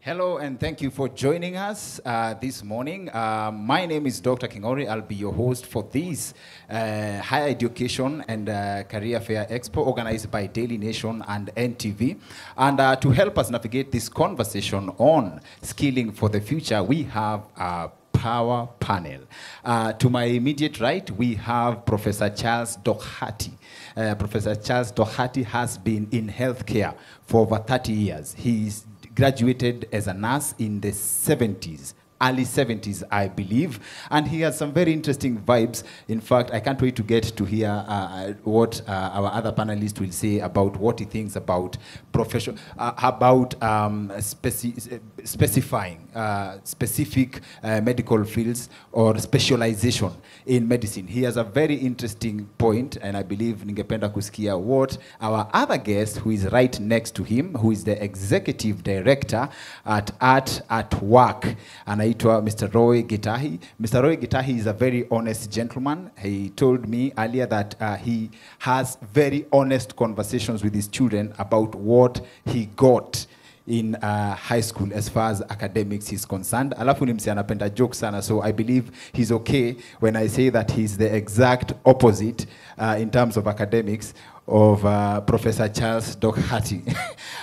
Hello, and thank you for joining us this morning. My name is Dr. Kingori. I'll be your host for this Higher Education and Career Fair Expo organized by Daily Nation and NTV. And to help us navigate this conversation on skilling for the future, we have a power panel. To my immediate right, we have Professor Charles Doherty. Professor Charles Doherty has been in healthcare for over 30 years. He's graduated as a nurse in the 70s, early 70s, I believe. And he has some very interesting vibes. In fact, I can't wait to get to hear what our other panelists will say about what he thinks about profession, about specifying specific medical fields or specialization in medicine. He has a very interesting point, and I believe ningependa kusikia what our other guest, who is right next to him, who is the executive director at Art at Work, anaitwa Mr. Roy Gitahi. Mr. Roy Gitahi is a very honest gentleman. He told me earlier that he has very honest conversations with his children about what he got in high school as far as academics is concerned. Alafu ni mse anapenda joke sana, so I believe he's okay when I say that he's the exact opposite in terms of academics of Professor Charles Doherty.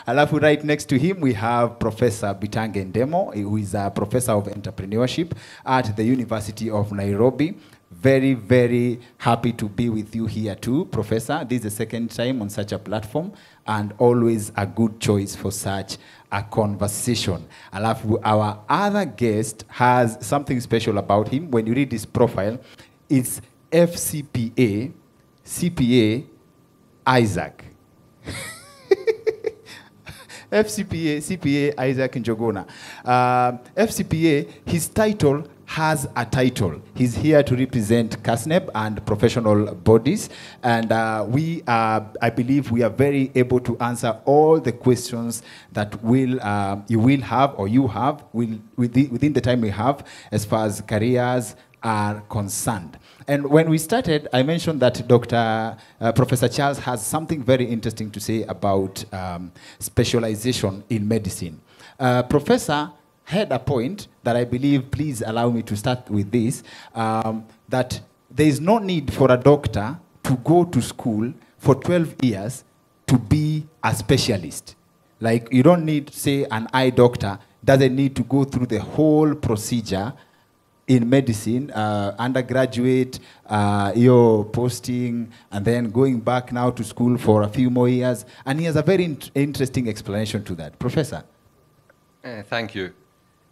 Alafu right next to him we have Professor Bitange Ndemo, who is a professor of entrepreneurship at the University of Nairobi. Very, very happy to be with you here too, Professor. This is the second time on such a platform, and always a good choice for such a conversation. Alafu, our other guest has something special about him. When you read his profile, it's FCPA, CPA, Isaac. CPA Isaac Njogona. FCPA, his title has a title. He's here to represent CASNEB and professional bodies, and I believe we are very able to answer all the questions that you will have or you have within the time we have as far as careers are concerned. And when we started, I mentioned that Professor Charles has something very interesting to say about specialization in medicine. Professor had a point that I believe, please allow me to start with this, that there is no need for a doctor to go to school for 12 years to be a specialist. Like, you don't need, say, an eye doctor doesn't need to go through the whole procedure in medicine, undergraduate, your posting, and then going back now to school for a few more years. And he has a very interesting explanation to that. Professor. Thank you.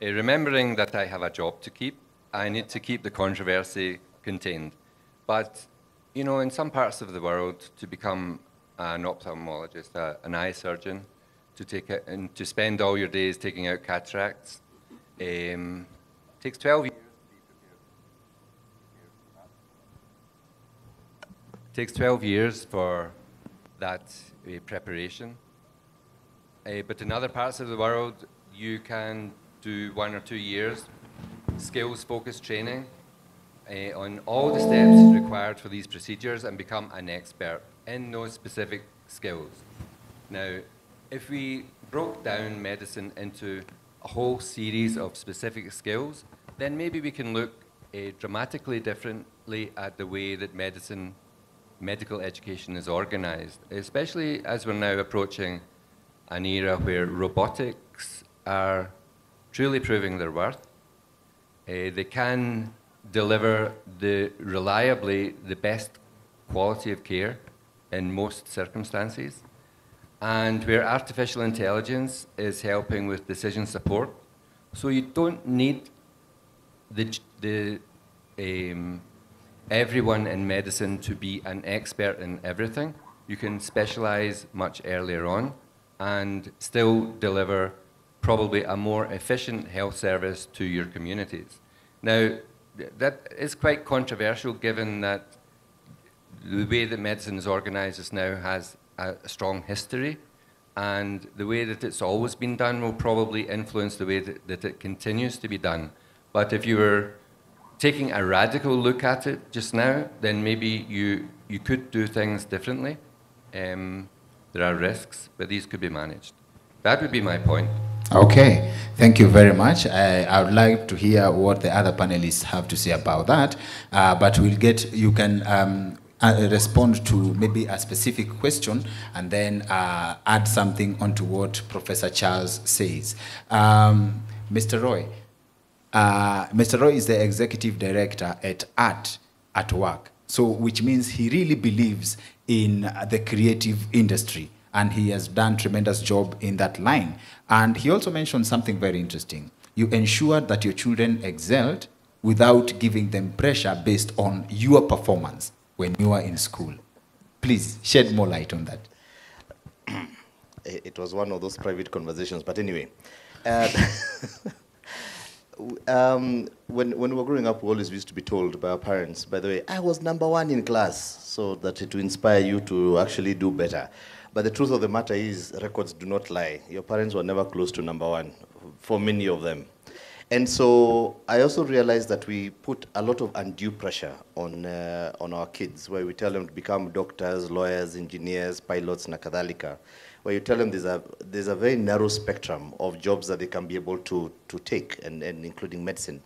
Remembering that I have a job to keep, I need to keep the controversy contained. But, you know, in some parts of the world, to become an ophthalmologist, an eye surgeon, to spend all your days taking out cataracts, takes 12 years. Takes 12 years for that preparation. But in other parts of the world, you can do 1 or 2 years skills-focused training on all the steps required for these procedures and become an expert in those specific skills. Now, if we broke down medicine into a whole series of specific skills, then maybe we can look dramatically differently at the way that medical education is organized, especially as we're now approaching an era where robotics are truly proving their worth. They can deliver reliably the best quality of care in most circumstances, and where artificial intelligence is helping with decision support. So you don't need everyone in medicine to be an expert in everything. You can specialize much earlier on and still deliver probably a more efficient health service to your communities. Now, that is quite controversial given that the way that medicine is organized just now has a strong history, and the way that it's always been done will probably influence the way that it continues to be done. But if you were taking a radical look at it just now, then maybe you could do things differently. There are risks, but these could be managed. That would be my point. Okay, thank you very much. I would like to hear what the other panelists have to say about that, but you can respond to maybe a specific question and then add something onto what Professor Charles says. Mr. Roy, Mr. Roy is the executive director at Art at Work, so which means he really believes in the creative industry, and he has done tremendous job in that line. And he also mentioned something very interesting. You ensured that your children excelled without giving them pressure based on your performance when you are in school. Please shed more light on that. It was one of those private conversations, but anyway. When we were growing up, we always used to be told by our parents, by the way, I was #1 in class, so that it will inspire you to actually do better. But the truth of the matter is, records do not lie. Your parents were never close to #1, for many of them. And so I also realized that we put a lot of undue pressure on our kids, where we tell them to become doctors, lawyers, engineers, pilots, na kadhalika, where you tell them there's a very narrow spectrum of jobs that they can be able to take, and including medicine.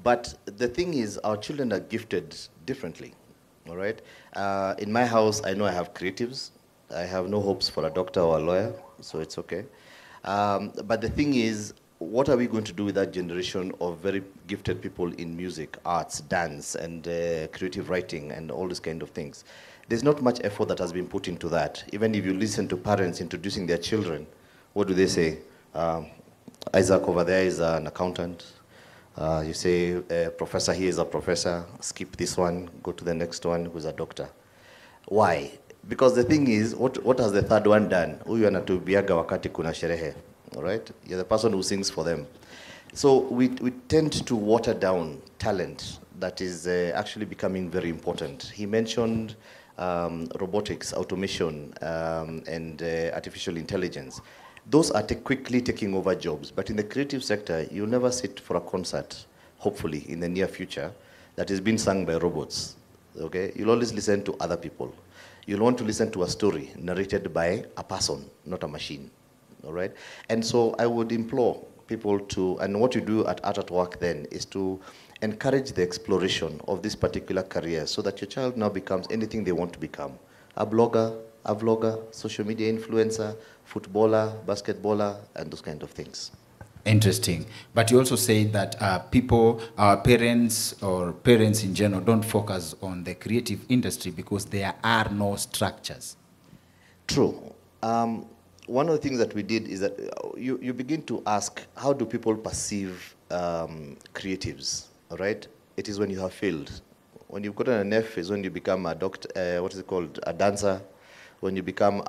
But the thing is, our children are gifted differently, all right? In my house, I know I have creatives. I have no hopes for a doctor or a lawyer, so it's okay. But the thing is, what are we going to do with that generation of very gifted people in music, arts, dance, and creative writing, and all these kind of things? There's not much effort that has been put into that. Even if you listen to parents introducing their children, what do they say? Isaac over there is an accountant. You say, professor here is a professor. Skip this one, go to the next one, who's a doctor. Why? Because the thing is, what has the third one done? Huyu anatubiaga wakati kuna sherehe, all right? You're the person who sings for them. So we tend to water down talent that is actually becoming very important. He mentioned robotics, automation, and artificial intelligence. Those are quickly taking over jobs. But in the creative sector, you'll never sit for a concert, hopefully, in the near future, that is being sung by robots, okay? You'll always listen to other people. You'll want to listen to a story narrated by a person, not a machine, all right? And so I would implore people to, and what you do at Art at Work then is to encourage the exploration of this particular career so that your child now becomes anything they want to become. A blogger, a vlogger, social media influencer, footballer, basketballer, and those kind of things. Interesting. But you also say that our parents or parents in general don't focus on the creative industry because there are no structures. True. One of the things that we did is that you begin to ask, how do people perceive creatives, all right? It is when you have failed. When you've gotten an F is when you become a doctor, what is it called, a dancer, when you become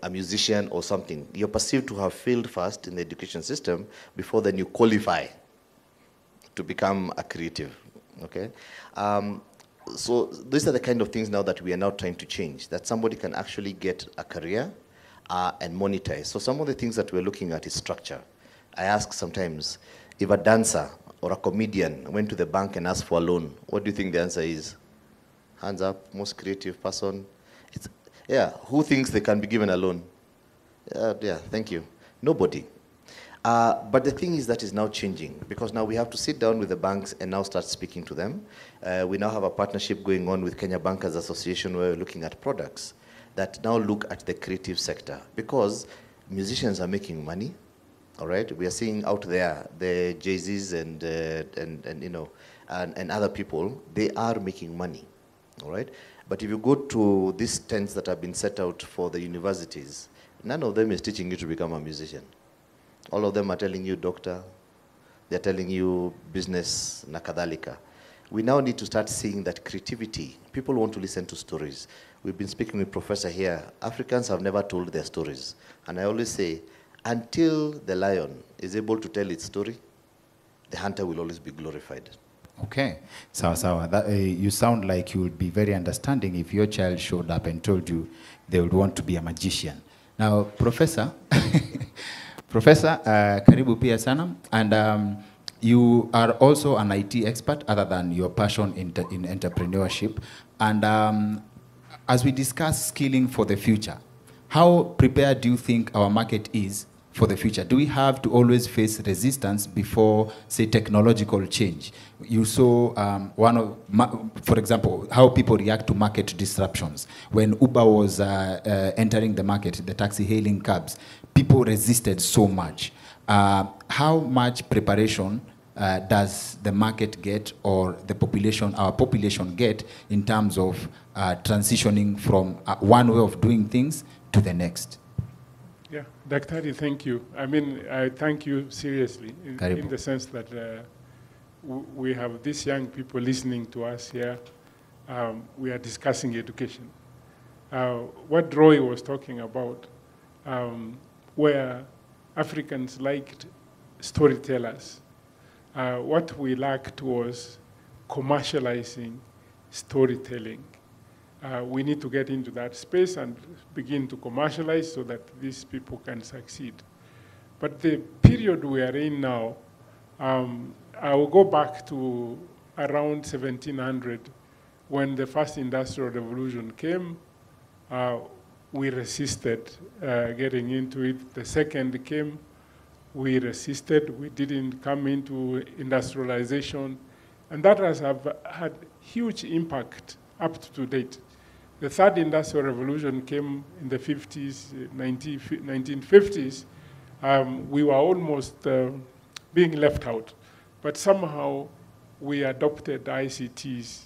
a musician or something. You're perceived to have failed first in the education system before then you qualify to become a creative, okay? So these are the kind of things now that we are now trying to change, that somebody can actually get a career and monetize. So some of the things that we're looking at is structure. I ask sometimes, if a dancer or a comedian went to the bank and asked for a loan, what do you think the answer is? Hands up, most creative person. Yeah, who thinks they can be given a loan? Yeah, thank you. Nobody. But the thing is that is now changing, because now we have to sit down with the banks and now start speaking to them. We now have a partnership going on with Kenya Bankers Association where we're looking at products that now look at the creative sector, because musicians are making money, all right? We are seeing out there the Jay-Z's and you know, and other people, they are making money, all right? But if you go to these tents that have been set out for the universities, none of them is teaching you to become a musician. All of them are telling you doctor, they're telling you business, na kadhalika. We now need to start seeing that creativity, people want to listen to stories. We've been speaking with Professor here. Africans have never told their stories. And I always say, until the lion is able to tell its story, the hunter will always be glorified. Okay, sawa. You sound like you would be very understanding if your child showed up and told you they would want to be a magician. Now, Professor, karibu pia sana, and you are also an IT expert other than your passion in entrepreneurship. And as we discuss skilling for the future, how prepared do you think our market is for the future? Do we have to always face resistance before, say, technological change? You saw for example, how people react to market disruptions. When Uber was entering the market, the taxi hailing cabs, people resisted so much. How much preparation does the market get, or our population get, in terms of transitioning from one way of doing things to the next? Yeah, Daktari, thank you. I mean, I thank you seriously in the sense that we have these young people listening to us here. We are discussing education. What Roy was talking about, where Africans liked storytellers. What we lacked was commercializing storytelling. We need to get into that space and begin to commercialize so that these people can succeed. But the period we are in now, I will go back to around 1700 when the first industrial revolution came. We resisted getting into it. The second came, we resisted. We didn't come into industrialization. And that has had huge impact up to date. The third industrial revolution came in the 50s, 1950s. We were almost being left out. But somehow we adopted ICTs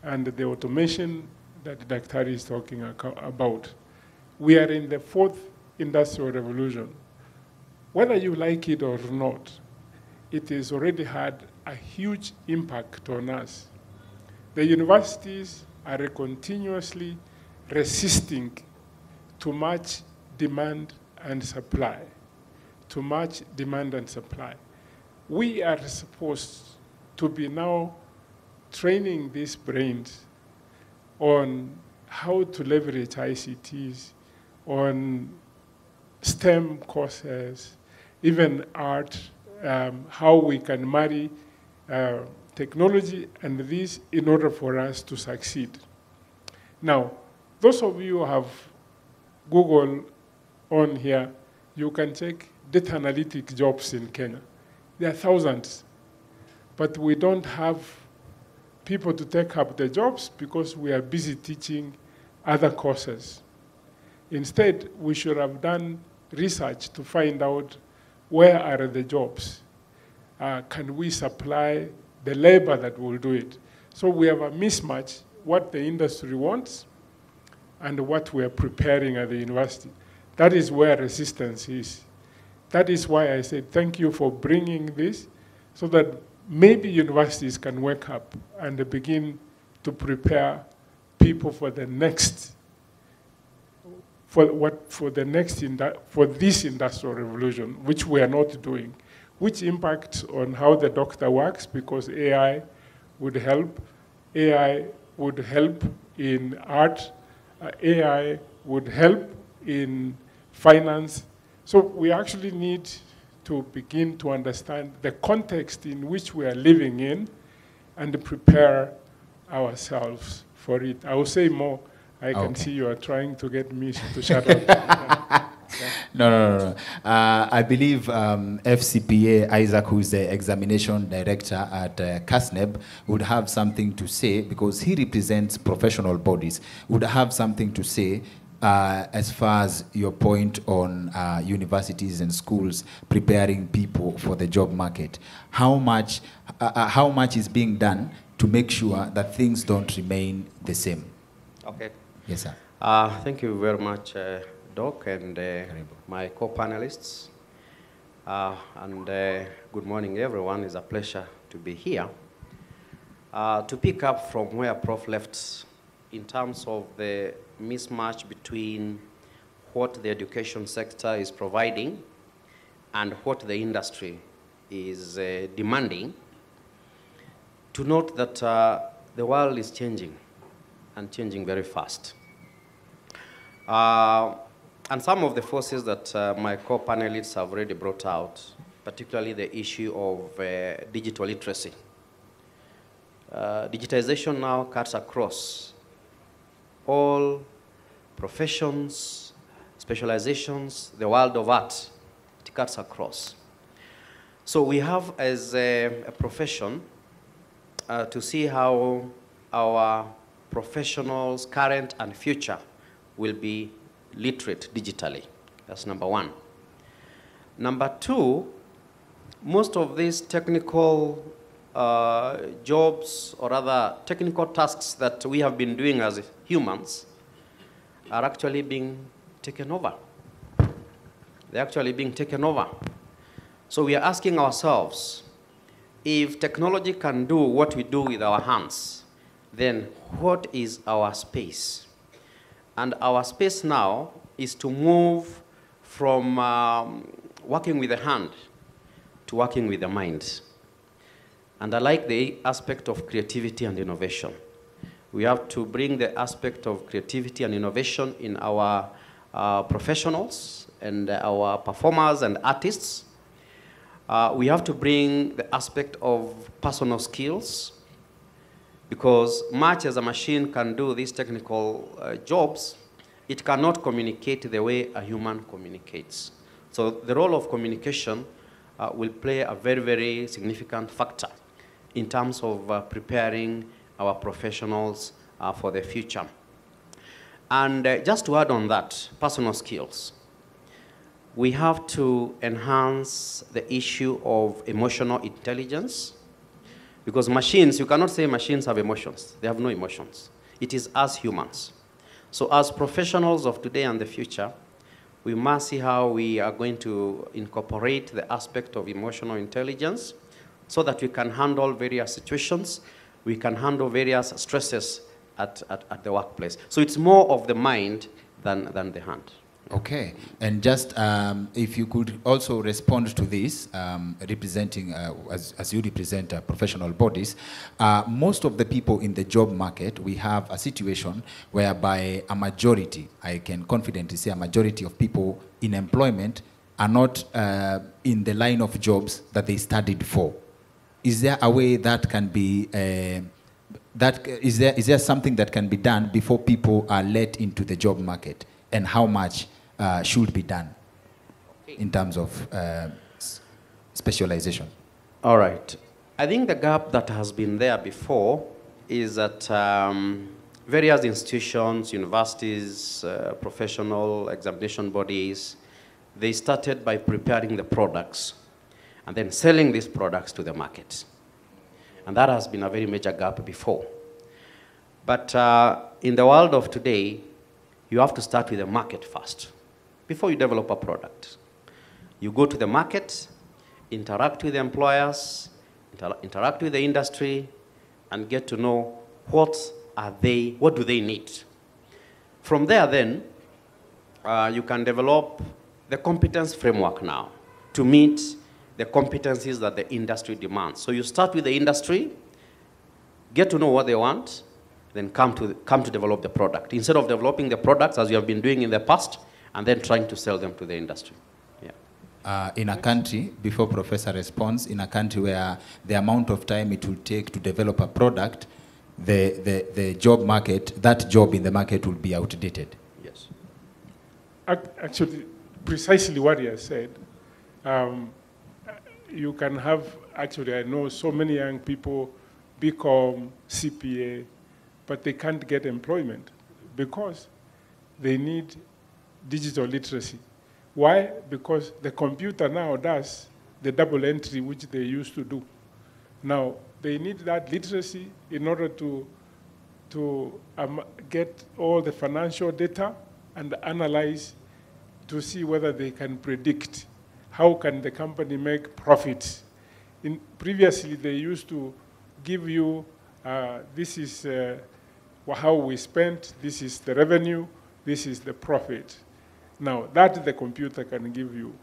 and the automation that Daktari is talking about. We are in the fourth industrial revolution. Whether you like it or not, it has already had a huge impact on us. The universities are continuously resisting to match demand and supply, to match demand and supply. We are supposed to be now training these brains on how to leverage ICTs, on STEM courses, even art, how we can marry technology and this in order for us to succeed. Now, those of you who have Google on here, you can check data analytic jobs in Kenya. There are thousands, but we don't have people to take up the jobs because we are busy teaching other courses. Instead, we should have done research to find out where are the jobs. Can we supply the labor that will do it? So we have a mismatch, what the industry wants and what we are preparing at the university. That is where resistance is. That is why I said thank you for bringing this, so that maybe universities can wake up and begin to prepare people for the next, for this industrial revolution, which we are not doing, which impacts on how the doctor works, because AI would help. AI would help in art. AI would help in finance. So we actually need to begin to understand the context in which we are living in and prepare ourselves for it. I will say more. I can see you are trying to get me to shut up. No. I believe FCPA Isaac, who is the examination director at CASNEB, would have something to say, because he represents professional bodies, would have something to say as far as your point on universities and schools preparing people for the job market. How much is being done to make sure that things don't remain the same? Okay. Yes, sir. Thank you very much, Doc, and my co-panelists. Good morning, everyone. It's a pleasure to be here. To pick up from where Prof left in terms of the mismatch between what the education sector is providing and what the industry is demanding, to note that the world is changing and changing very fast. And some of the forces that my co-panelists have already brought out, particularly the issue of digital literacy. Digitization now cuts across all professions, specializations, the world of art. It cuts across. So we have as a profession to see how our professionals, current and future, will be literate digitally. That's number one. Number two, most of these technical jobs or other technical tasks that we have been doing as humans are actually being taken over. They're actually being taken over. So we are asking ourselves, if technology can do what we do with our hands, then what is our space? And our space now is to move from working with the hand to working with the mind. And I like the aspect of creativity and innovation. We have to bring the aspect of creativity and innovation in our professionals and our performers and artists. We have to bring the aspect of personal skills, because much as a machine can do these technical jobs, it cannot communicate the way a human communicates. So the role of communication will play a very, very significant factor in terms of preparing our professionals for the future. And just to add on that, personal skills. We have to enhance the issue of emotional intelligence, because machines, you cannot say machines have emotions. They have no emotions. It is us humans. So as professionals of today and the future, we must see how we are going to incorporate the aspect of emotional intelligence so that we can handle various situations, we can handle various stresses at the workplace. So it's more of the mind than the hand. Okay, and just if you could also respond to this, representing, as you represent professional bodies, most of the people in the job market, we have a situation whereby a majority, I can confidently say a majority of people in employment are not in the line of jobs that they studied for. Is there a way that can be, is there something that can be done before people are let into the job market? And how much should be done in terms of specialization? All right. I think the gap that has been there before is that various institutions, universities, professional examination bodies, they started by preparing the products and then selling these products to the market. And that has been a very major gap before. But in the world of today, you have to start with the market first before you develop a product. You go to the market, interact with the employers, interact with the industry, and get to know what do they need. From there then, you can develop the competence framework now to meet the competencies that the industry demands. So you start with the industry, get to know what they want, then come to develop the product, instead of developing the products as you have been doing in the past and then trying to sell them to the industry. Yeah. In a country, before Professor responds, in a country where the amount of time it will take to develop a product, the job market, that job in the market will be outdated. Yes. Actually, precisely what he has said. You can have, actually, I know so many young people become CPA, but they can't get employment because they need digital literacy. Why? Because the computer now does the double entry which they used to do. Now, they need that literacy in order to get all the financial data and analyze to see whether they can predict how can the company make profits. Previously, they used to give you, this is how we spent, this is the revenue, this is the profit. Now, that the computer can give you.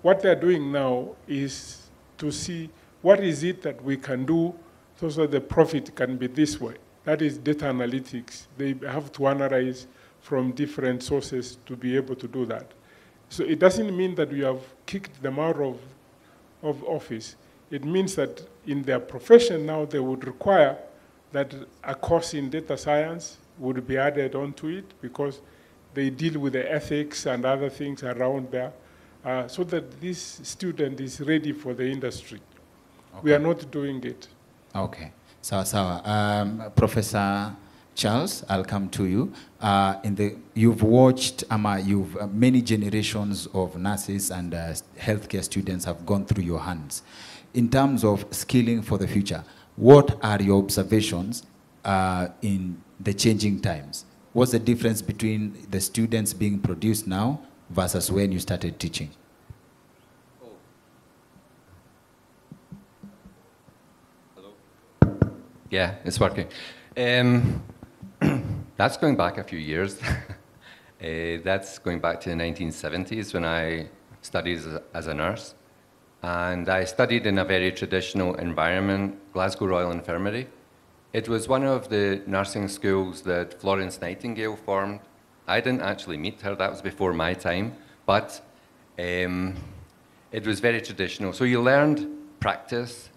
What they're doing now is to see what is it that we can do so that the profit can be this way. That is data analytics. They have to analyze from different sources to be able to do that. So it doesn't mean that we have kicked them out of office. It means that in their profession now they would require that a course in data science would be added onto it, because they deal with the ethics and other things around there, so that this student is ready for the industry. Okay. We are not doing it. Okay. So, Professor Charles, I'll come to you. You've watched, many generations of nurses and healthcare students have gone through your hands. In terms of skilling for the future, what are your observations in the changing times? What's the difference between the students being produced now versus when you started teaching? Hello? Yeah, it's working. That's going back a few years. That's going back to the 1970s when I studied as a nurse. And I studied in a very traditional environment, Glasgow Royal Infirmary. It was one of the nursing schools that Florence Nightingale formed. I didn't actually meet her, that was before my time, but it was very traditional. So you learned practice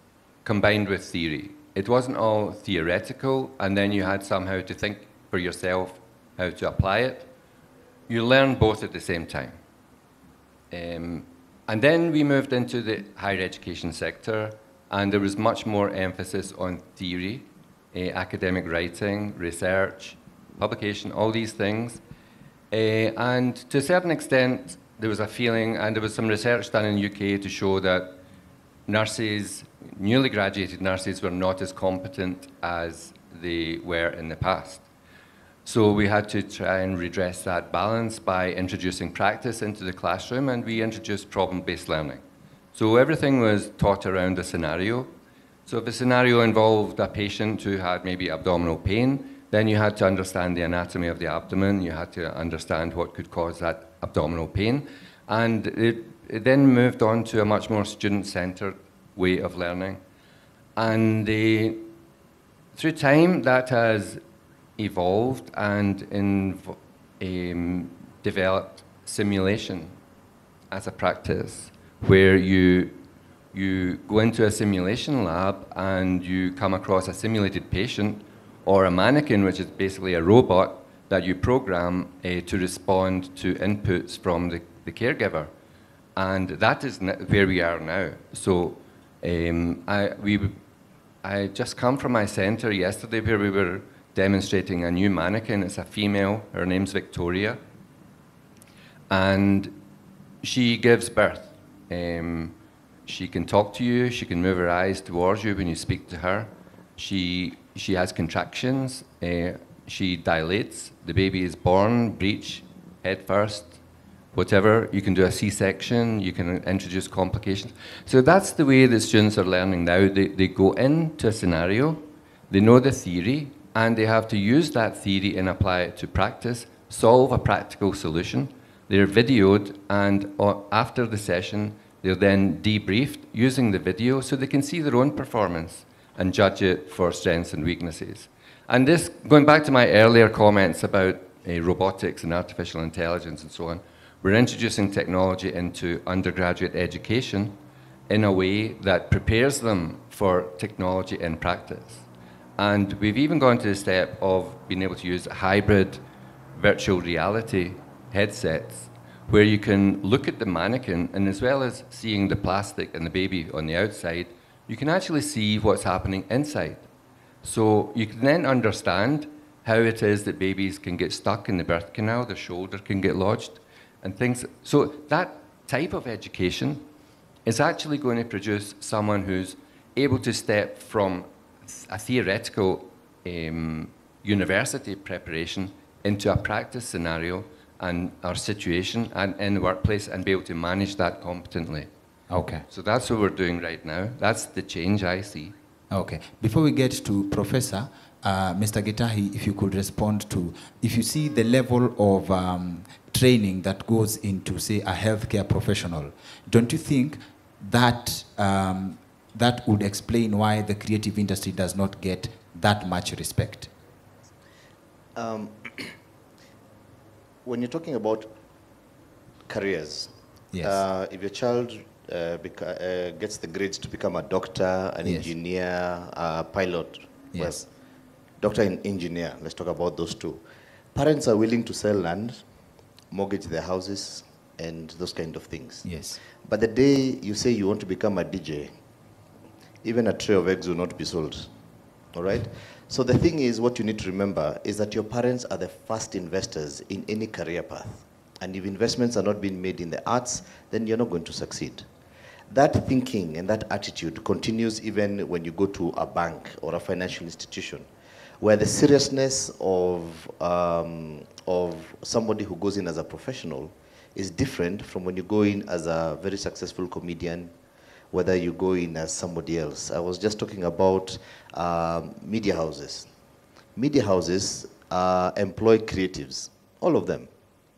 combined with theory. It wasn't all theoretical, and then you had somehow to think for yourself how to apply it. You learned both at the same time. And then we moved into the higher education sector, and there was much more emphasis on theory, academic writing, research, publication, all these things. And to a certain extent, there was a feeling, and there was some research done in the UK to show that nurses, newly graduated nurses, were not as competent as they were in the past. So we had to try and redress that balance by introducing practice into the classroom, and we introduced problem-based learning. So everything was taught around a scenario. So if a scenario involved a patient who had maybe abdominal pain, then you had to understand the anatomy of the abdomen, you had to understand what could cause that abdominal pain, and it then moved on to a much more student-centered way of learning. And through time, that has evolved and developed simulation as a practice, where you go into a simulation lab and you come across a simulated patient or a mannequin, which is basically a robot that you program to respond to inputs from the caregiver. And that is where we are now. So I just come from my center yesterday where we were demonstrating a new mannequin. It's a female, her name's Victoria, and she gives birth. She can talk to you, she can move her eyes towards you when you speak to her. She has contractions, she dilates, the baby is born, breech, head first, whatever. You can do a C-section, you can introduce complications. So that's the way the students are learning now. They go into a scenario, they know the theory, and they have to use that theory and apply it to practice, solve a practical solution. They're videoed, and after the session, they're then debriefed using the video so they can see their own performance and judge it for strengths and weaknesses. And this, going back to my earlier comments about robotics and artificial intelligence and so on, we're introducing technology into undergraduate education in a way that prepares them for technology in practice. And we've even gone to the step of being able to use hybrid virtual reality headsets where you can look at the mannequin, and as well as seeing the plastic and the baby on the outside, you can actually see what's happening inside. So you can then understand how it is that babies can get stuck in the birth canal, their shoulder can get lodged, and things. So that type of education is actually going to produce someone who's able to step from a theoretical university preparation into a practice scenario and our situation and in the workplace and be able to manage that competently. Okay. So that's what we're doing right now. That's the change I see. Okay. Before we get to Professor, Mr. Gitahi, if you could respond to, if you see the level of training that goes into, say, a healthcare professional, don't you think that that would explain why the creative industry does not get that much respect? When you're talking about careers, yes. If your child gets the grades to become a doctor, an yes. engineer, a pilot, yes. well, doctor and engineer, let's talk about those two. Parents are willing to sell land, mortgage their houses, and those kind of things. Yes. But the day you say you want to become a DJ, even a tray of eggs will not be sold. All right? So the thing is, what you need to remember is that your parents are the first investors in any career path. And if investments are not being made in the arts, then you're not going to succeed. That thinking and that attitude continues even when you go to a bank or a financial institution, where the seriousness of somebody who goes in as a professional is different from when you go in as a very successful comedian, whether you go in as somebody else. I was just talking about media houses. Media houses employ creatives, all of them,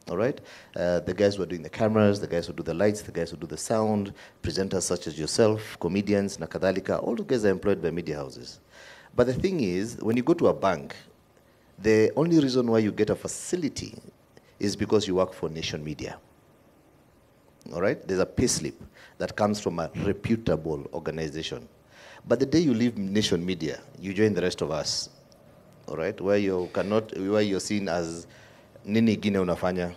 all right? The guys who are doing the cameras, the guys who do the lights, the guys who do the sound, presenters such as yourself, comedians, nakadhalika, all the guys are employed by media houses. But the thing is, when you go to a bank, the only reason why you get a facility is because you work for Nation Media. All right? There's a payslip that comes from a reputable organization. But the day you leave Nation Media, you join the rest of us. All right? Where you're seen as nini gine unafanya,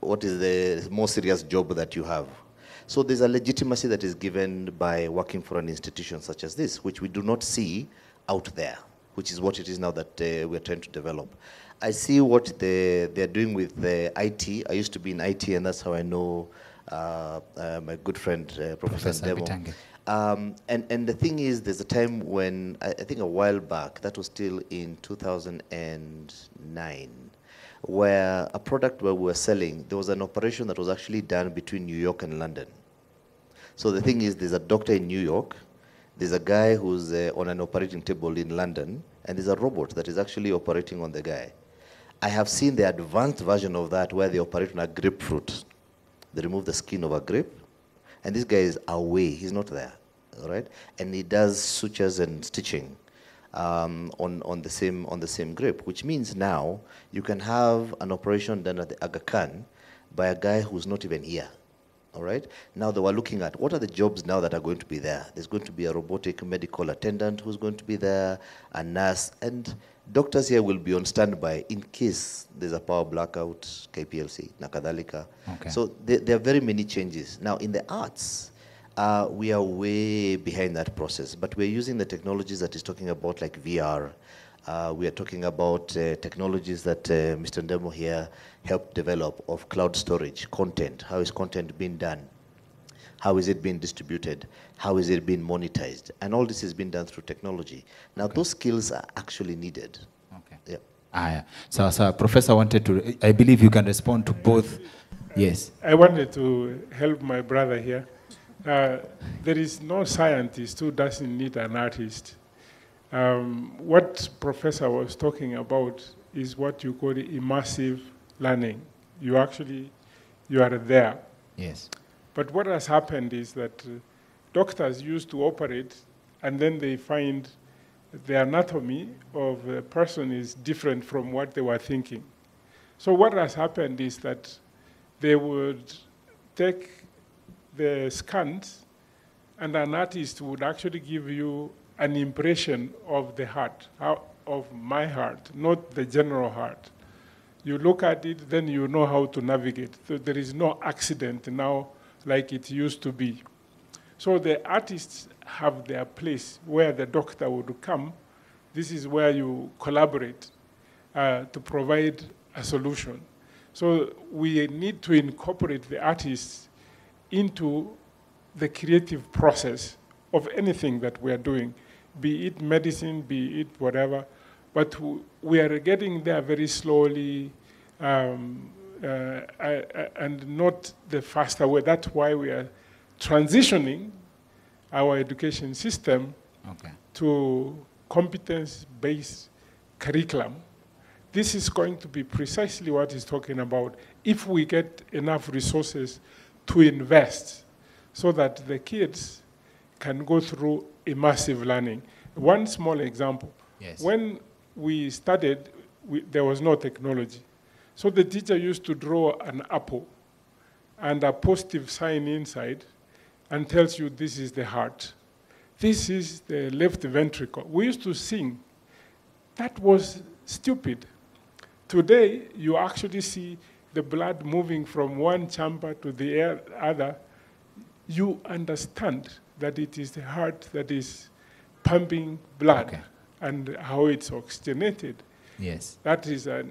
what is the more serious job that you have. So there's a legitimacy that is given by working for an institution such as this, which we do not see out there, which is what it is now that we're trying to develop. I see what they're doing with the IT. I used to be in IT, and that's how I know my good friend, Professor Ndemo. And the thing is, there's a time when, I think a while back, that was still in 2009, where a product where we were selling, there was an operation that was actually done between New York and London. So the thing is, there's a doctor in New York, there's a guy who's on an operating table in London, and there's a robot that is actually operating on the guy. I have seen the advanced version of that where they operate on a grapefruit. They remove the skin of a grape, and this guy is away, he's not there, all right? And he does sutures and stitching on the same grape, which means now you can have an operation done at the Aga Khan by a guy who's not even here. All right? Now they were looking at what are the jobs now that are going to be there. There's going to be a robotic medical attendant who's going to be there, a nurse, and doctors here will be on standby in case there's a power blackout, KPLC, nakadhalika. Okay. So there are very many changes. Now in the arts, we are way behind that process, but we're using the technologies that he's talking about, like VR. We are talking about technologies that Mr. Ndemo here helped develop of cloud storage, content. How is content being done? How is it being distributed? How is it being monetized? And all this is being done through technology. Now, those skills are actually needed. Okay. Yeah. Yeah. So Professor wanted to, I believe you can respond to both. Yes. I wanted to help my brother here. There is no scientist who doesn't need an artist. What Professor was talking about is what you call immersive learning. You are there. Yes. But what has happened is that doctors used to operate, and then they find the anatomy of the person is different from what they were thinking. So what has happened is that they would take the scans, and an artist would actually give you an impression of the heart, of my heart, not the general heart. You look at it, then you know how to navigate. So there is no accident now like it used to be. So the artists have their place where the doctor would come. This is where you collaborate to provide a solution. So we need to incorporate the artists into the creative process of anything that we are doing, be it medicine, be it whatever. But we are getting there very slowly and not the faster way. That's why we are transitioning our education system to competence-based curriculum. This is going to be precisely what he's talking about if we get enough resources to invest so that the kids can go through immersive learning. One small example. Yes. When we started, there was no technology. So the teacher used to draw an apple and a positive sign inside and tells you this is the heart. This is the left ventricle. We used to sing. That was stupid. Today, you actually see the blood moving from one chamber to the other, you understand that it is the heart that is pumping blood. Okay. And how it's oxygenated. Yes. That is a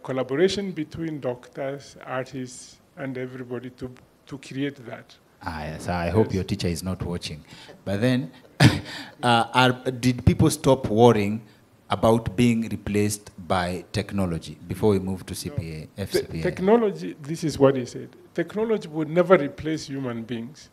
collaboration between doctors, artists, and everybody to create that. Yes. I hope your teacher is not watching. But then, did people stop worrying about being replaced by technology before we move to CPA, No. FCPA? Technology, this is what he said. Technology would never replace human beings.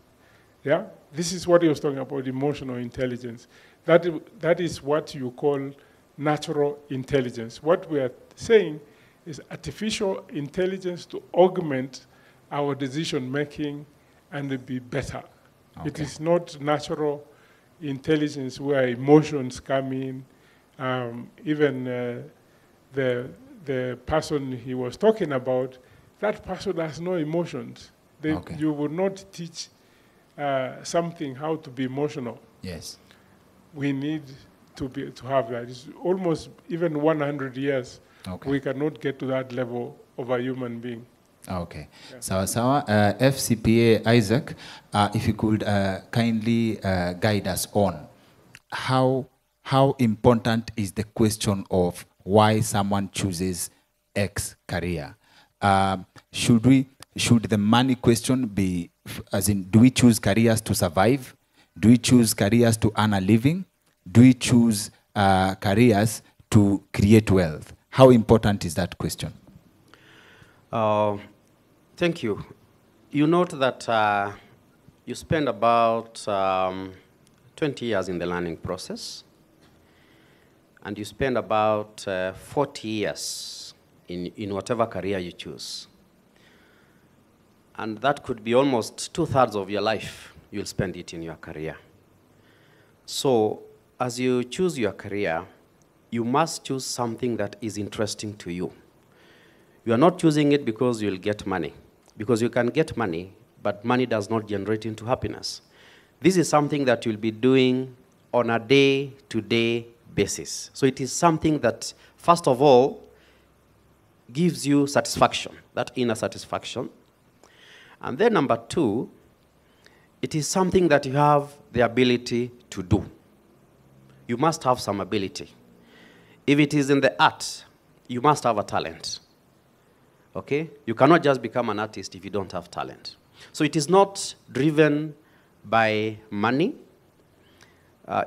Yeah? This is what he was talking about, emotional intelligence. That is what you call natural intelligence. What we are saying is artificial intelligence to augment our decision making and be better. Okay. It is not natural intelligence where emotions come in. Even the person he was talking about, that person has no emotions. Okay. You would not teach something how to be emotional. Yes. We need to have that. It's almost even 100 years. Okay. We cannot get to that level of a human being. Okay. Sawa sawa. FCPA Isaac, if you could kindly guide us on how important is the question of why someone chooses X career? Should the money question be, as in, do we choose careers to survive? Do we choose careers to earn a living? Do we choose careers to create wealth? How important is that question? Thank you. You note that you spend about 20 years in the learning process, and you spend about 40 years in whatever career you choose. And that could be almost 2/3 of your life. You'll spend it in your career. So as you choose your career, you must choose something that is interesting to you. You are not choosing it because you'll get money, because you can get money, but money does not generate into happiness. This is something that you'll be doing on a day-to-day basis. So it is something that, first of all, gives you satisfaction, that inner satisfaction. And then number two, it is something that you have the ability to do. You must have some ability. If it is in the art, you must have a talent. Okay? You cannot just become an artist if you don't have talent. So it is not driven by money.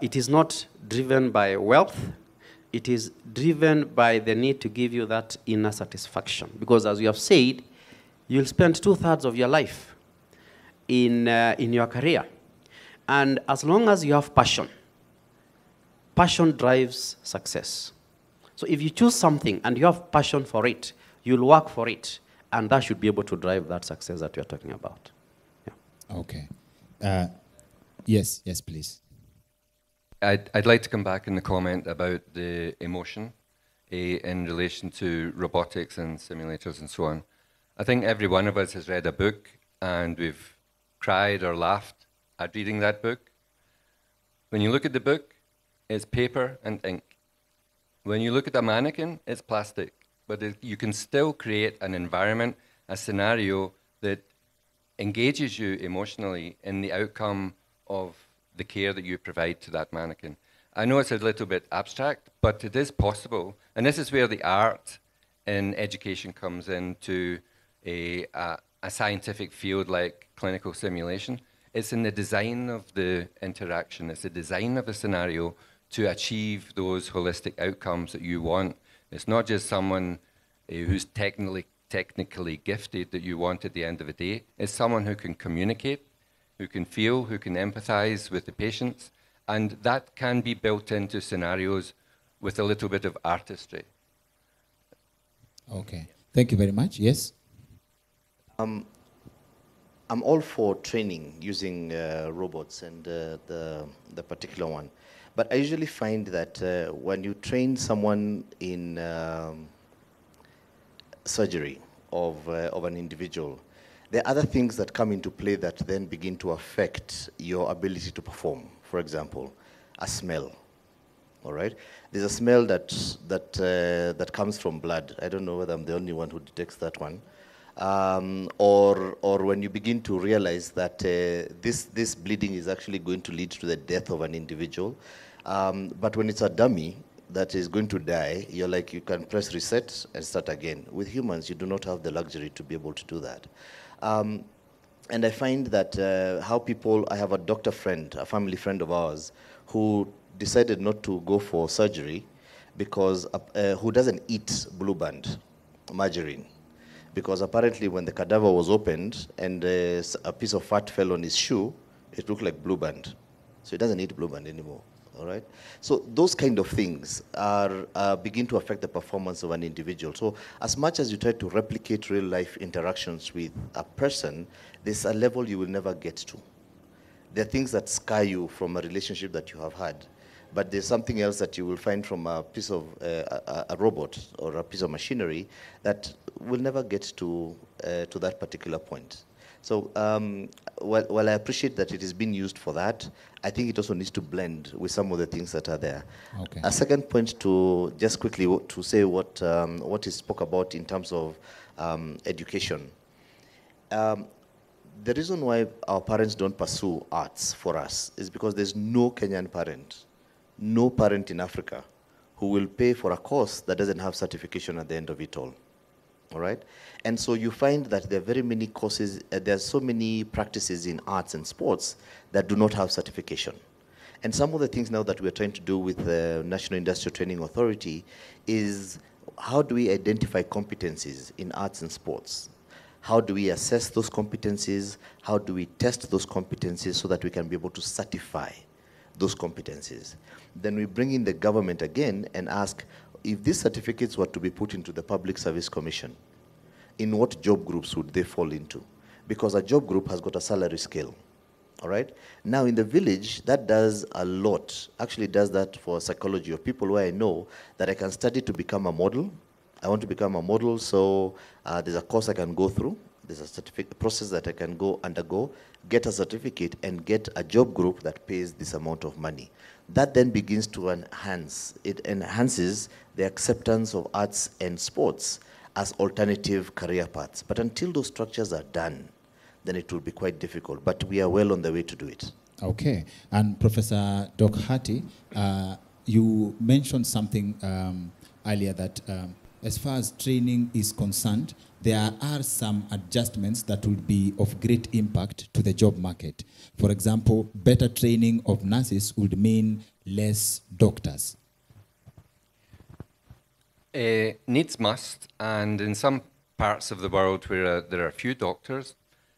It is not driven by wealth. It is driven by the need to give you that inner satisfaction. Because as you have said, you'll spend 2/3 of your life in your career. And as long as you have passion, passion drives success. So if you choose something and you have passion for it, you'll work for it. And that should be able to drive that success that you're talking about. Yeah. Okay. Yes, please. I'd like to come back in the comment about the emotion in relation to robotics and simulators and so on. I think every one of us has read a book and we've cried or laughed at reading that book. When you look at the book, it's paper and ink. When you look at a mannequin, it's plastic. But you can still create an environment, a scenario that engages you emotionally in the outcome of the care that you provide to that mannequin. I know it's a little bit abstract, but it is possible. And this is where the art in education comes into a scientific field like clinical simulation. It's in the design of the interaction. It's the design of the scenario to achieve those holistic outcomes that you want. It's not just someone who's technically gifted that you want at the end of the day. It's someone who can communicate, who can feel, who can empathize with the patients, and that can be built into scenarios with a little bit of artistry. Okay. Thank you very much. Yes? I'm all for training using robots and the particular one. But I usually find that when you train someone in surgery of an individual, there are other things that come into play that then begin to affect your ability to perform. For example, a smell. All right? There's a smell that comes from blood. I don't know whether I'm the only one who detects that one. or when you begin to realize that this bleeding is actually going to lead to the death of an individual. But when it's a dummy that is going to die, you're like, you can press reset and start again. With humans, you do not have the luxury to be able to do that. And I find that how people, I have a doctor friend, a family friend of ours, who decided not to go for surgery because, who doesn't eat Blue Band, margarine. Because apparently when the cadaver was opened and a piece of fat fell on his shoe, it looked like Blue Band. So he doesn't eat Blue Band anymore, all right? So those kind of things begin to affect the performance of an individual. So as much as you try to replicate real life interactions with a person, there's a level you will never get to. There are things that scar you from a relationship that you have had. But there's something else that you will find from a piece of a robot or a piece of machinery that will never get to that particular point. So while I appreciate that it is being used for that, I think it also needs to blend with some of the things that are there. Okay. A second point to just quickly to say what he spoke about in terms of education. The reason why our parents don't pursue arts for us is because there's no Kenyan parent, no parent in Africa who will pay for a course that doesn't have certification at the end of it all. All right? And so you find that there are very many courses, there are so many practices in arts and sports that do not have certification. And some of the things now that we're trying to do with the National Industrial Training Authority is how do we identify competencies in arts and sports? How do we assess those competencies? How do we test those competencies so that we can be able to certify those competencies? Then we bring in the government again and ask, if these certificates were to be put into the Public Service Commission, in what job groups would they fall into? Because a job group has got a salary scale, all right? Now in the village, that does a lot, actually does that for psychology of people where I know that I can study to become a model. I want to become a model, so there's a course I can go through. There's a certificate process that I can undergo, get a certificate, and get a job group that pays this amount of money. That then begins to enhance. It enhances the acceptance of arts and sports as alternative career paths. But until those structures are done, then it will be quite difficult. But we are well on the way to do it. Okay. And Professor Doc Hattie, you mentioned something earlier that as far as training is concerned, there are some adjustments that will be of great impact to the job market. For example, better training of nurses would mean less doctors. Needs must, and in some parts of the world where there are few doctors,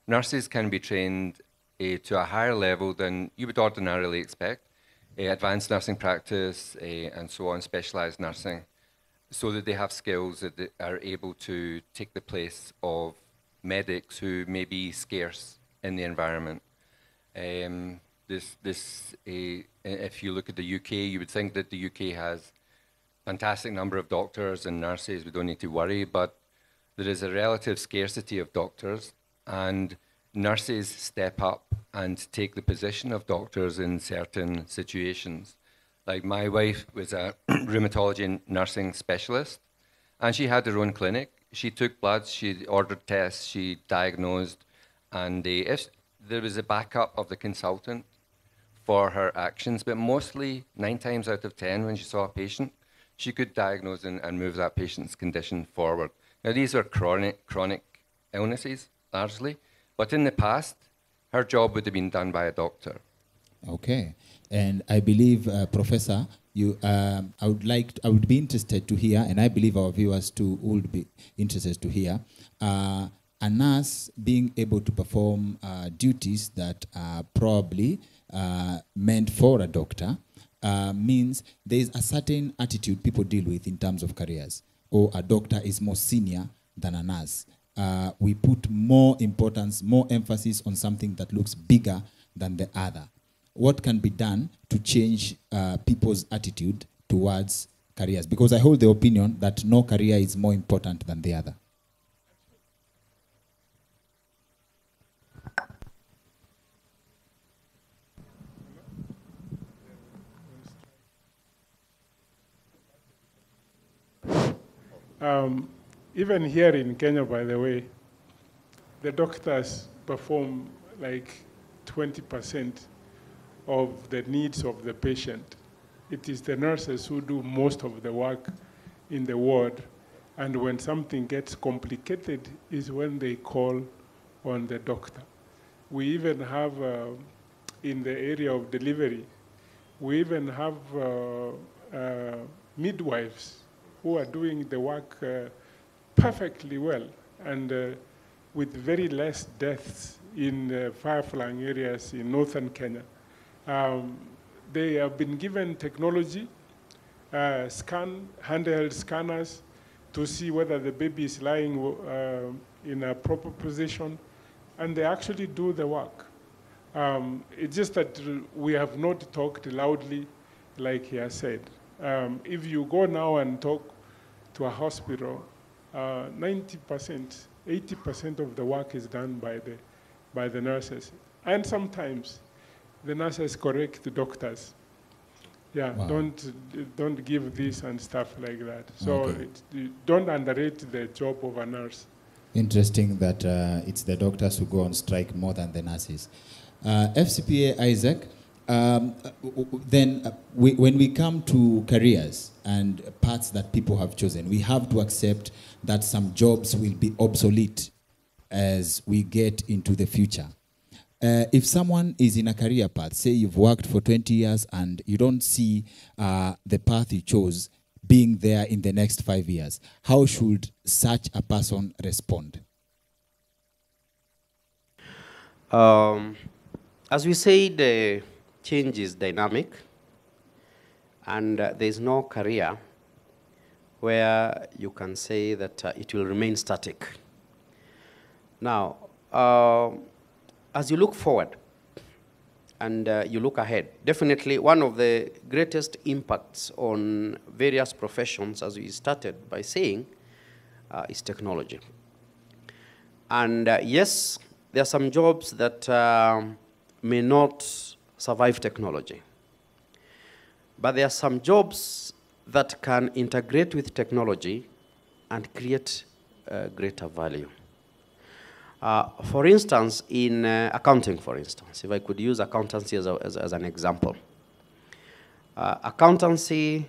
nurses can be trained to a higher level than you would ordinarily expect, advanced nursing practice and so on, specialized nursing, so that they have skills that they are able to take the place of medics who may be scarce in the environment. If you look at the UK, you would think that the UK has a fantastic number of doctors and nurses, we don't need to worry, but there is a relative scarcity of doctors, and nurses step up and take the position of doctors in certain situations. Like my wife was a rheumatology and nursing specialist, and she had her own clinic. She took bloods, she ordered tests, she diagnosed, and if there was a backup of the consultant for her actions, but mostly 9 times out of 10 when she saw a patient, she could diagnose and move that patient's condition forward. Now these are chronic illnesses, largely, but in the past, her job would have been done by a doctor. Okay, and I believe, Professor, I would be interested to hear, and I believe our viewers too would be interested to hear, a nurse being able to perform duties that are probably meant for a doctor means there is a certain attitude people deal with in terms of careers, or a doctor is more senior than a nurse. We put more importance, more emphasis on something that looks bigger than the other. What can be done to change people's attitude towards careers? Because I hold the opinion that no career is more important than the other. Even here in Kenya, by the way, the doctors perform like 20% of the needs of the patient. It is the nurses who do most of the work in the ward. And when something gets complicated is when they call on the doctor. We even have, in the area of delivery, we even have midwives who are doing the work perfectly well and with very less deaths in far-flung areas in northern Kenya. They have been given technology, handheld scanners to see whether the baby is lying in a proper position, and they actually do the work. It's just that we have not talked loudly, like he has said. If you go now and talk to a hospital, 90%, 80% of the work is done by the nurses. And sometimes the nurses correct the doctors. Yeah, wow. Don't give this and stuff like that. So okay. Don't underrate the job of a nurse. Interesting that it's the doctors who go on strike more than the nurses. FCPA Isaac, when we come to careers and paths that people have chosen, we have to accept that some jobs will be obsolete as we get into the future. If someone is in a career path, say you've worked for 20 years and you don't see the path you chose being there in the next 5 years, how should such a person respond? As we say, the change is dynamic, and there is no career where you can say that it will remain static. Now, as you look forward and you look ahead, definitely one of the greatest impacts on various professions, as we started by saying, is technology. And yes, there are some jobs that may not survive technology. But there are some jobs that can integrate with technology and create greater value. For instance, in accounting, for instance, if I could use accountancy as an example. Accountancy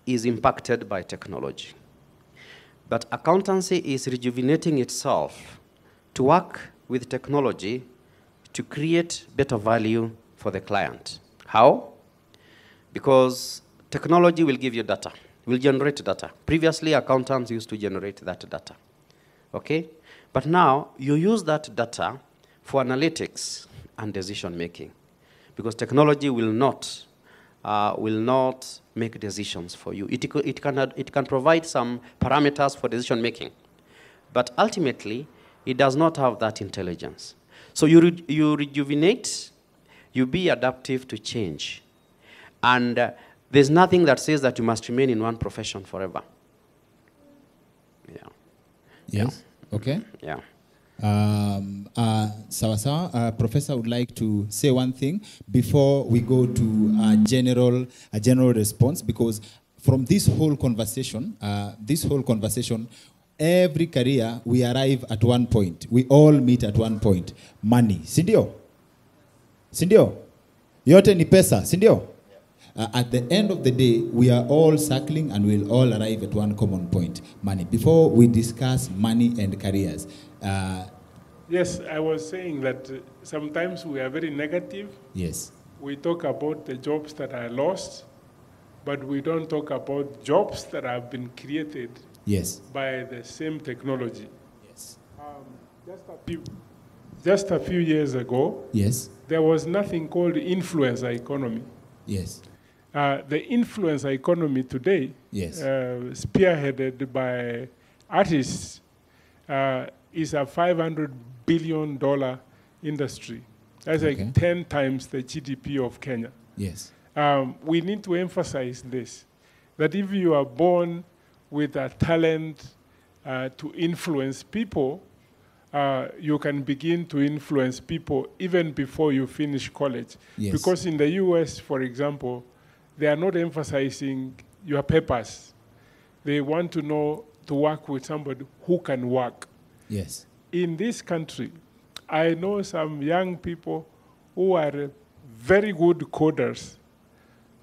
is impacted by technology. But accountancy is rejuvenating itself to work with technology to create better value for the client. How? Because technology will give you data, will generate data. Previously, accountants used to generate that data, okay? But now, you use that data for analytics and decision making, because technology will not make decisions for you. It can provide some parameters for decision making, but ultimately, it does not have that intelligence. So you rejuvenate, you be adaptive to change. And there's nothing that says that you must remain in one profession forever. Yeah. Yes, yeah. Okay. Yeah. Sawa, Professor would like to say one thing before we go to a general response, because from this whole conversation, every career, we arrive at one point. We all meet at one point. Money. Sindio? Sindio? Yote ni pesa. Sindio? At the end of the day, we are all circling and we'll all arrive at one common point. Money. Before we discuss money and careers. Yes, I was saying that sometimes we are very negative. Yes. We talk about the jobs that are lost, but we don't talk about jobs that have been created. Yes. By the same technology. Yes. Just a few years ago, yes, there was nothing called influencer economy. Yes. The influencer economy today, yes, spearheaded by artists, is a $500 billion industry. That's okay. like 10 times the GDP of Kenya. Yes. We need to emphasize this, that if you are born with a talent to influence people, you can begin to influence people even before you finish college. Yes. Because in the US, for example, they are not emphasizing your papers. They want to know to work with somebody who can work. Yes. in this country, I know some young people who are very good coders,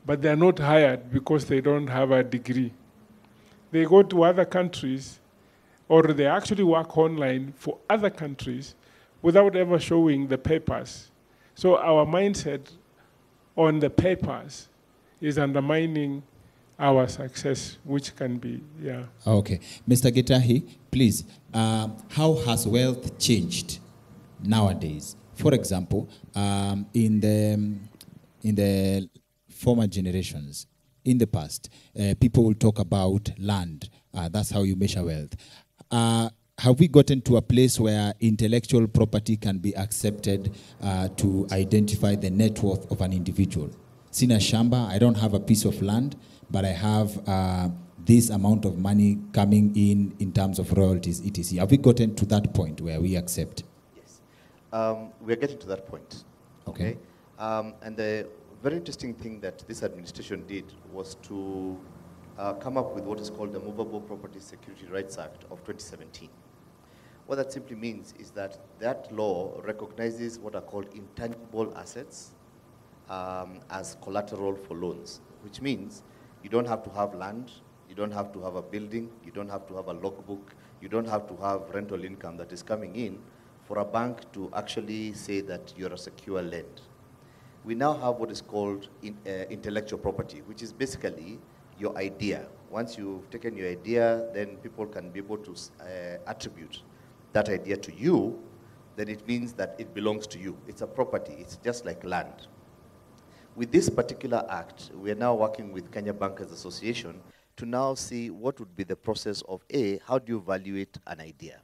but they're not hired because they don't have a degree. They go to other countries, or they actually work online for other countries without ever showing the papers. So our mindset on the papers is undermining our success, which can be, yeah. Okay. Mr. Gitahi, please, how has wealth changed nowadays? For example, in the former generations, in the past, people will talk about land. That's how you measure wealth. Have we gotten to a place where intellectual property can be accepted to identify the net worth of an individual? Sina shamba, I don't have a piece of land, but I have this amount of money coming in terms of royalties, etc. Have we gotten to that point where we accept? Yes. We're getting to that point. Okay. And the very interesting thing that this administration did was to come up with what is called the Movable Property Security Rights Act of 2017. What that simply means is that that law recognizes what are called intangible assets as collateral for loans, which means you don't have to have land, you don't have to have a building, you don't have to have a logbook, you don't have to have rental income that is coming in for a bank to actually say that you're a secure lend. We now have what is called intellectual property, which is basically your idea. Once you've taken your idea, then people can be able to attribute that idea to you, then it means that it belongs to you. It's a property, it's just like land. With this particular act, we are now working with Kenya Bankers Association to now see what would be the process of how do you evaluate an idea?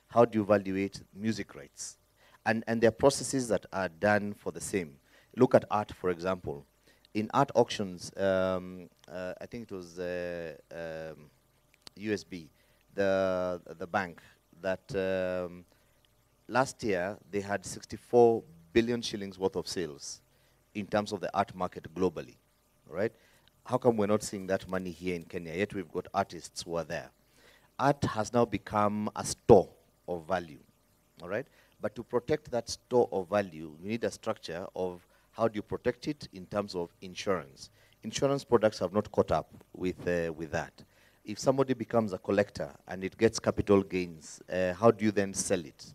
How do you evaluate music rights? And there are processes that are done for the same. Look at art, for example. In art auctions, I think it was USB, the bank, that last year they had 64 billion shillings worth of sales in terms of the art market globally, right? How come we're not seeing that money here in Kenya, yet we've got artists who are there? Art has now become a store of value, all right? But to protect that store of value, you need a structure of how do you protect it in terms of insurance. Insurance products have not caught up with that. If somebody becomes a collector and it gets capital gains, how do you then sell it?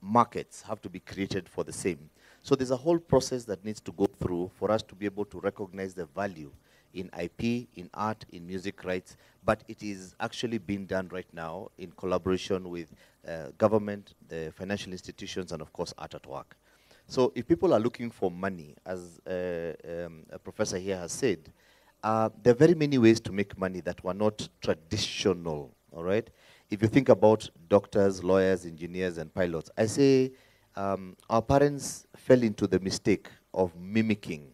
Markets have to be created for the same. So there's a whole process that needs to go through for us to be able to recognize the value in IP, in art, in music rights, but it is actually being done right now in collaboration with government, the financial institutions, and of course, Art at Work. So if people are looking for money, as a professor here has said, there are very many ways to make money that were not traditional, all right? If you think about doctors, lawyers, engineers, and pilots, I say our parents fell into the mistake of mimicking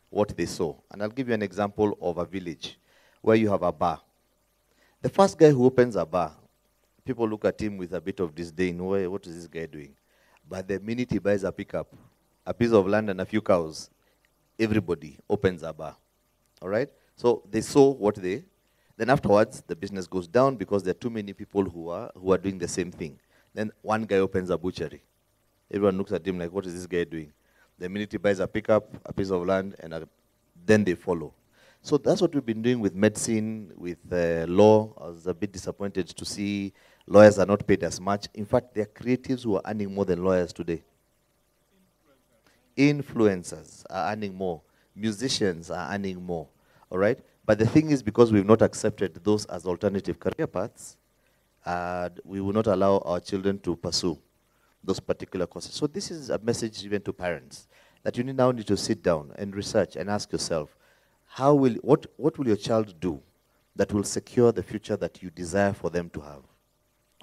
what they saw. And I'll give you an example of a village where you have a bar. The first guy who opens a bar, people look at him with a bit of disdain. What is this guy doing? But the minute he buys a pickup, a piece of land and a few cows, everybody opens a bar, all right? So they saw what then afterwards, the business goes down because there are too many people who are doing the same thing. Then one guy opens a butchery. Everyone looks at him like, what is this guy doing? The minute he buys a pickup, a piece of land, and then they follow. So that's what we've been doing with medicine, with law. I was a bit disappointed to see lawyers are not paid as much. In fact, there are creatives who are earning more than lawyers today. Influencers are earning more. Musicians are earning more. All right? But the thing is, because we've not accepted those as alternative career paths, we will not allow our children to pursue those particular courses. So this is a message even to parents, that you now need to sit down and research and ask yourself, what will your child do that will secure the future that you desire for them to have?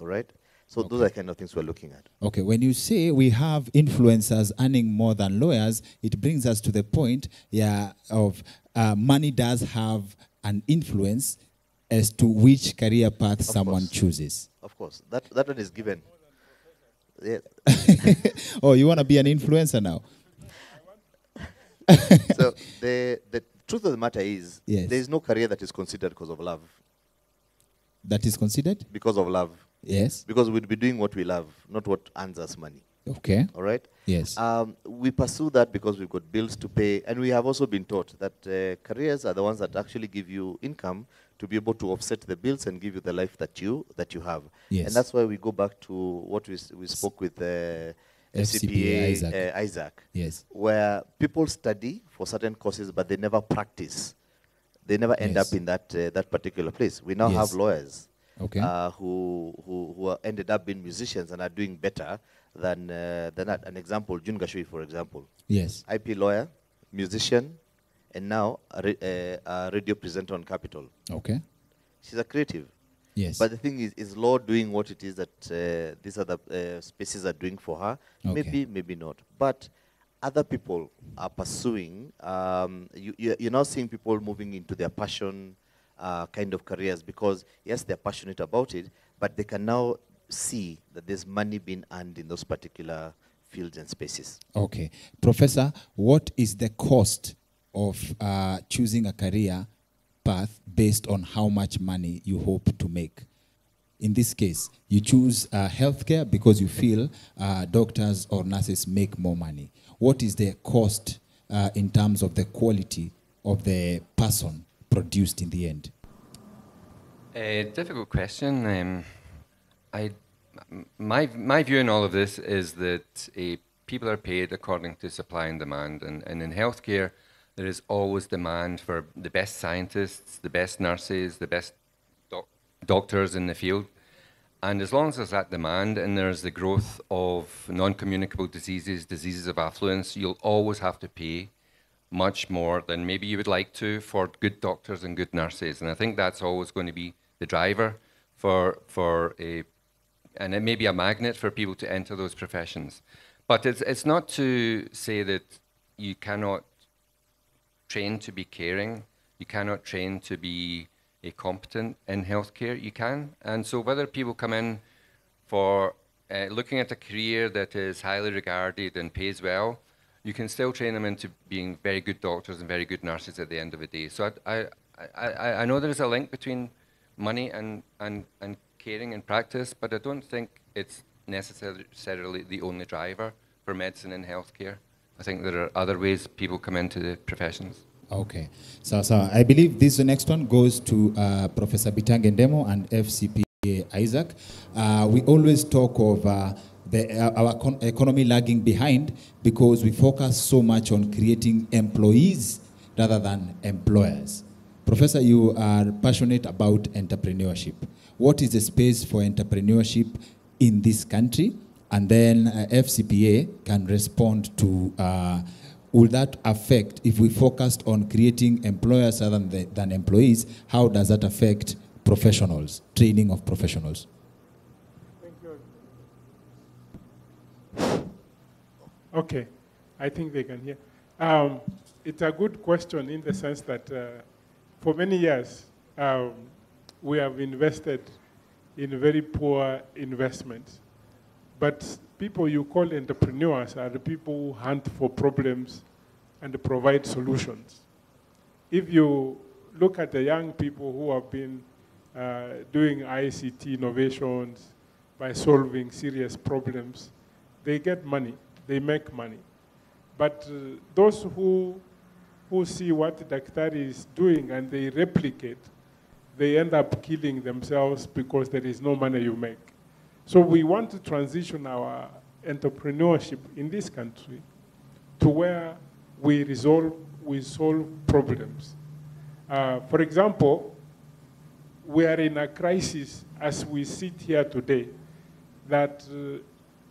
All right? So those are the kind of things we're looking at. Okay, when you say we have influencers earning more than lawyers, it brings us to the point of money does have an influence as to which career path someone chooses. Of course. That one is given. Yeah. Oh, you want to be an influencer now? So the truth of the matter is, yes, there is no career that is considered because of love. That is considered? Because of love. Yes. Because we'd be doing what we love, not what earns us money. Okay. All right? Yes. We pursue that because we've got bills to pay, and we have also been taught that careers are the ones that actually give you income to be able to offset the bills and give you the life that you have. Yes. And that's why we go back to what we spoke with FCPA Isaac. Yes. Where people study for certain courses, but they never practice. They never end up in that particular place. We now have lawyers who ended up being musicians and are doing better than that. An example, June Gashui, for example. Yes. IP lawyer, musician, and now a radio presenter on Capitol. Okay. She's a creative. Yes. But the thing is law doing what it is that these other spaces are doing for her? Okay. Maybe, maybe not. But other people are pursuing, you're now seeing people moving into their passion kind of careers because, yes, they're passionate about it, but they can now see that there's money being earned in those particular fields and spaces. Okay. Professor, what is the cost of choosing a career path based on how much money you hope to make? In this case, you choose healthcare because you feel doctors or nurses make more money. What is the cost in terms of the quality of the person produced in the end? A difficult question. My view on all of this is that people are paid according to supply and demand, and in healthcare, there is always demand for the best scientists, the best nurses, the best doctors in the field. And as long as there's that demand and there's the growth of non-communicable diseases, diseases of affluence, you'll always have to pay much more than maybe you would like to for good doctors and good nurses. And I think that's always going to be the driver and it may be a magnet for people to enter those professions. But it's not to say that you cannot train to be caring, you cannot train to be competent in healthcare. You can. And so whether people come in for looking at a career that is highly regarded and pays well, you can still train them into being very good doctors and very good nurses at the end of the day. So I know there is a link between money and caring and practice, but I don't think it's necessarily the only driver for medicine and healthcare. I think there are other ways people come into the professions. Okay. So I believe this next one goes to Professor Bitangendemo and FCPA Isaac. We always talk of our economy lagging behind because we focus so much on creating employees rather than employers. Professor, you are passionate about entrepreneurship. What is the space for entrepreneurship in this country? And then FCPA can respond to will that affect, if we focused on creating employers rather than employees, how does that affect professionals, training of professionals? Thank you. Okay, I think they can hear. It's a good question in the sense that for many years, we have invested in very poor investments. But people you call entrepreneurs are the people who hunt for problems and provide solutions. If you look at the young people who have been doing ICT innovations by solving serious problems, they get money, they make money. But those who see what Daktari is doing and they replicate, they end up killing themselves because there is no money you make. So we want to transition our entrepreneurship in this country to where we solve problems. For example, we are in a crisis as we sit here today that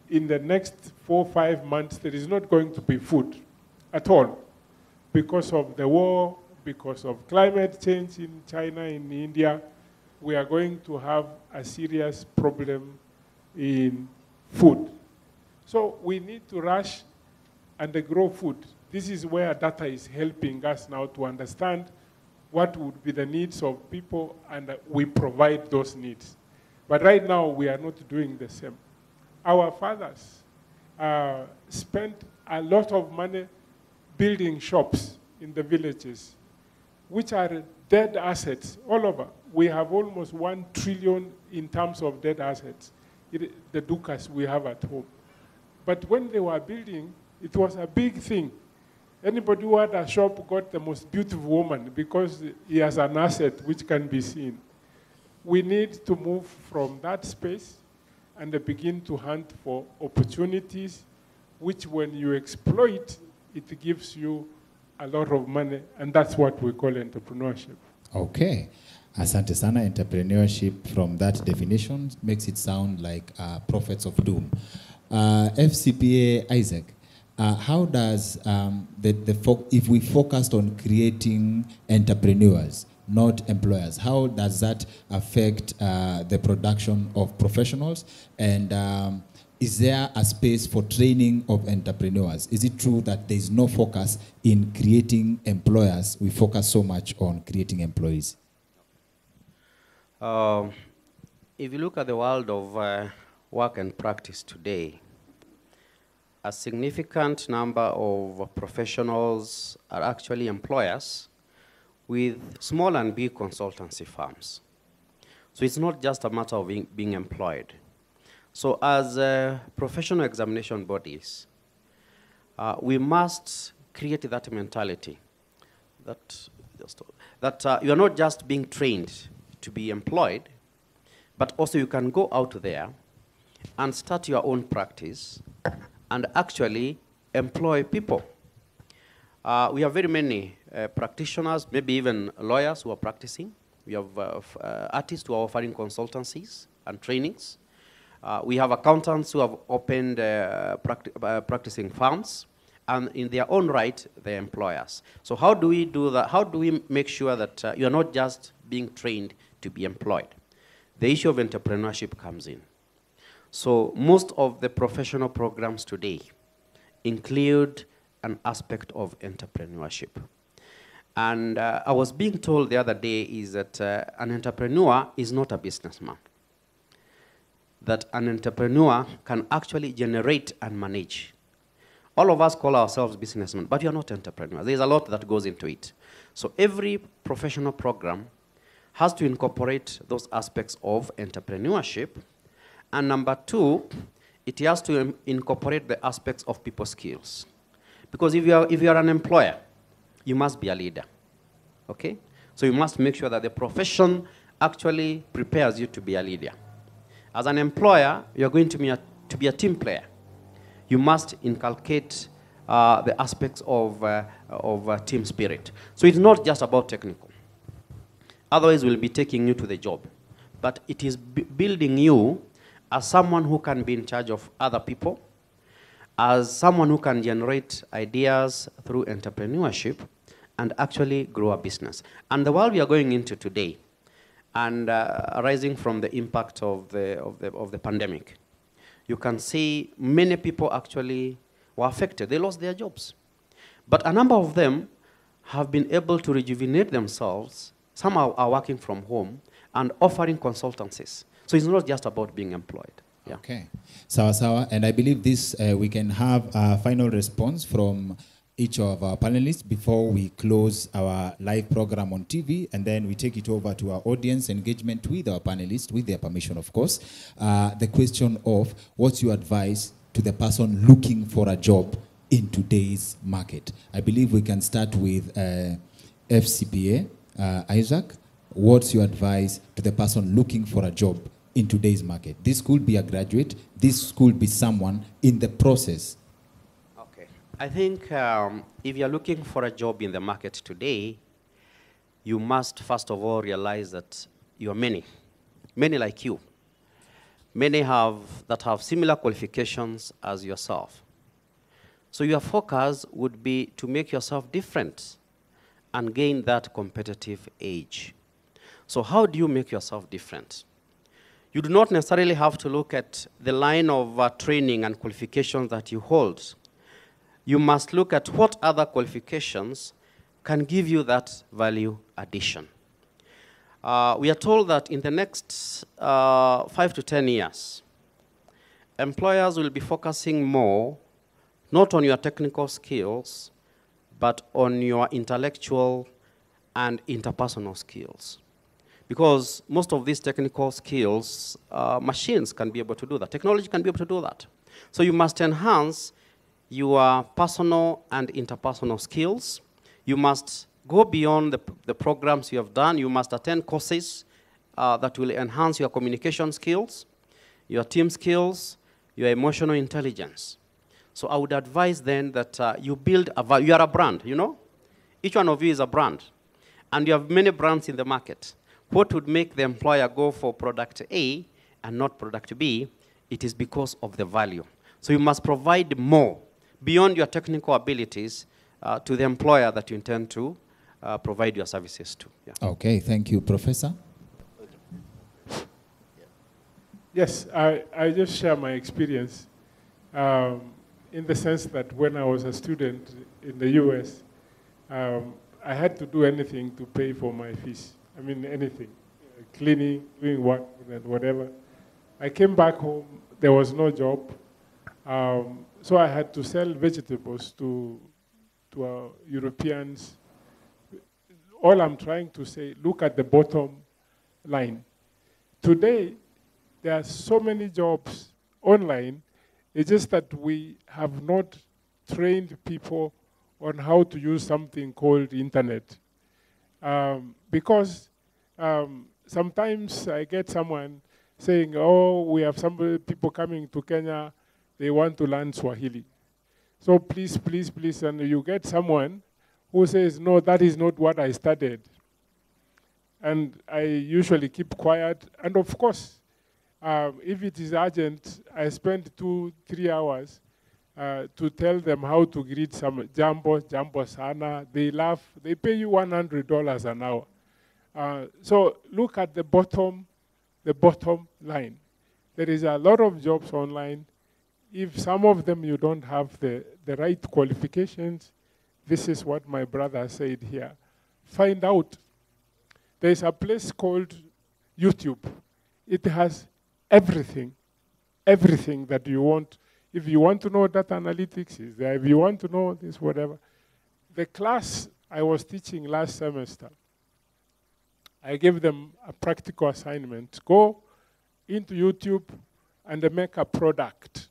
in the next 4 or 5 months, there is not going to be food at all because of the war, because of climate change in China, in India. We are going to have a serious problem in food. So we need to rush and grow food. This is where data is helping us now to understand what would be the needs of people, and we provide those needs. But right now, we are not doing the same. Our fathers spent a lot of money building shops in the villages. which are dead assets all over. We have almost 1 trillion in terms of dead assets, the dukas we have at home. But when they were building, it was a big thing. Anybody who had a shop got the most beautiful woman because he has an asset which can be seen. We need to move from that space and begin to hunt for opportunities, which when you exploit, it gives you a lot of money, and that's what we call entrepreneurship. Okay. Asante sana. Entrepreneurship, from that definition, makes it sound like prophets of doom. FCPA Isaac, how does if we focused on creating entrepreneurs, not employers, how does that affect the production of professionals? And is there a space for training of entrepreneurs? Is it true that there is no focus in creating employers? We focus so much on creating employees. If you look at the world of work and practice today, a significant number of professionals are actually employers with small and big consultancy firms. So it's not just a matter of being employed. So as professional examination bodies, we must create that mentality that you are not just being trained to be employed, but also you can go out there and start your own practice and actually employ people. We have very many practitioners, maybe even lawyers who are practicing. We have artists who are offering consultancies and trainings. We have accountants who have opened practicing firms, and in their own right, they're employers. So how do we do that? How do we make sure that you're not just being trained to be employed? The issue of entrepreneurship comes in. So most of the professional programs today include an aspect of entrepreneurship. And I was being told the other day is that an entrepreneur is not a businessman. That an entrepreneur can actually generate and manage. All of us call ourselves businessmen, but you're not entrepreneurs. There's a lot that goes into it. So every professional program has to incorporate those aspects of entrepreneurship. And number two, it has to incorporate the aspects of people skills. Because if you are an employer, you must be a leader, okay? So you must make sure that the profession actually prepares you to be a leader. As an employer, you're going to be a team player. You must inculcate the aspects of team spirit. So it's not just about technical. Otherwise, we'll be taking you to the job. But it is building you as someone who can be in charge of other people, as someone who can generate ideas through entrepreneurship and actually grow a business. And the world we are going into today, and arising from the impact of the pandemic, you can see many people actually were affected. They lost their jobs. But a number of them have been able to rejuvenate themselves. Some are working from home and offering consultancies. So it's not just about being employed. Yeah. Okay. Sawa. And I believe this, we can have a final response from each of our panelists before we close our live program on TV, and then we take it over to our audience engagement with our panelists, with their permission, of course. The question of what's your advice to the person looking for a job in today's market? I believe we can start with FCPA. Isaac, what's your advice to the person looking for a job in today's market? This could be a graduate. This could be someone in the process. Okay. I think if you're looking for a job in the market today, you must first of all realize that you are many like you. Many that have similar qualifications as yourself. So your focus would be to make yourself different and gain that competitive edge. So how do you make yourself different? You do not necessarily have to look at the line of training and qualifications that you hold. You must look at what other qualifications can give you that value addition. We are told that in the next 5 to 10 years, employers will be focusing more not on your technical skills, but on your intellectual and interpersonal skills. Because most of these technical skills, machines can be able to do that. Technology can be able to do that. So you must enhance your personal and interpersonal skills. You must go beyond the programs you have done. You must attend courses that will enhance your communication skills, your team skills, your emotional intelligence. So I would advise then that you build you are a brand, you know? Each one of you is a brand. And you have many brands in the market. What would make the employer go for product A and not product B? It is because of the value. So you must provide more beyond your technical abilities to the employer that you intend to provide your services to. Yeah. Okay, thank you, Professor. Yes, I just share my experience in the sense that when I was a student in the US, I had to do anything to pay for my fees. I mean, anything, cleaning, doing work, and whatever. I came back home, there was no job, so I had to sell vegetables to Europeans. All I'm trying to say, look at the bottom line. Today, there are so many jobs online. It's just that we have not trained people on how to use something called internet. Because sometimes I get someone saying, oh, we have some people coming to Kenya, they want to learn Swahili. So please, please, please, and you get someone who says, no, that is not what I studied. And I usually keep quiet. And of course, if it is urgent, I spend 2-3 hours to tell them how to greet some jambo sana. They laugh. They pay you $100 an hour. So look at the bottom line. There is a lot of jobs online. If some of them you don't have the right qualifications, this is what my brother said here. Find out. There's a place called YouTube. It has everything that you want. If you want to know data analytics, is there. If you want to know this, whatever. The class I was teaching last semester, I gave them a practical assignment. Go into YouTube and make a product.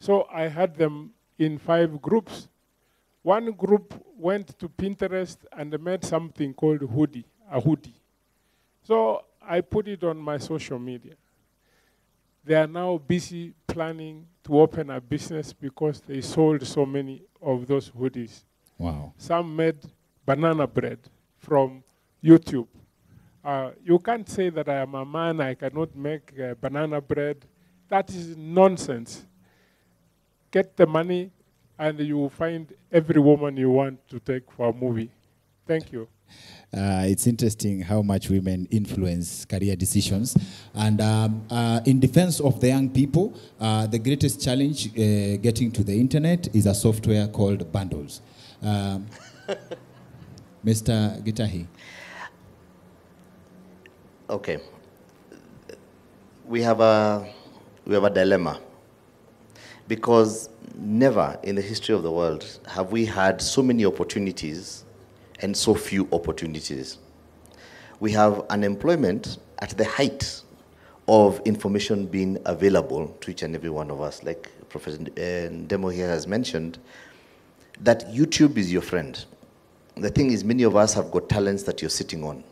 So I had them in 5 groups. One group went to Pinterest and made something called a hoodie. So I put it on my social media. They are now busy planning to open a business because they sold so many of those hoodies. Wow. Some made banana bread from YouTube. You can't say that I am a man, I cannot make banana bread. That is nonsense. Get the money and you will find every woman you want to take for a movie. Thank you. It's interesting how much women influence career decisions. And in defense of the young people, the greatest challenge getting to the internet is a software called bundles. Mr. Gitahi. Okay. We have a dilemma. Because never in the history of the world have we had so many opportunities and so few opportunities. We have unemployment at the height of information being available to each and every one of us. Like Professor Ndemo here has mentioned, that YouTube is your friend. The thing is, many of us have got talents that you're sitting on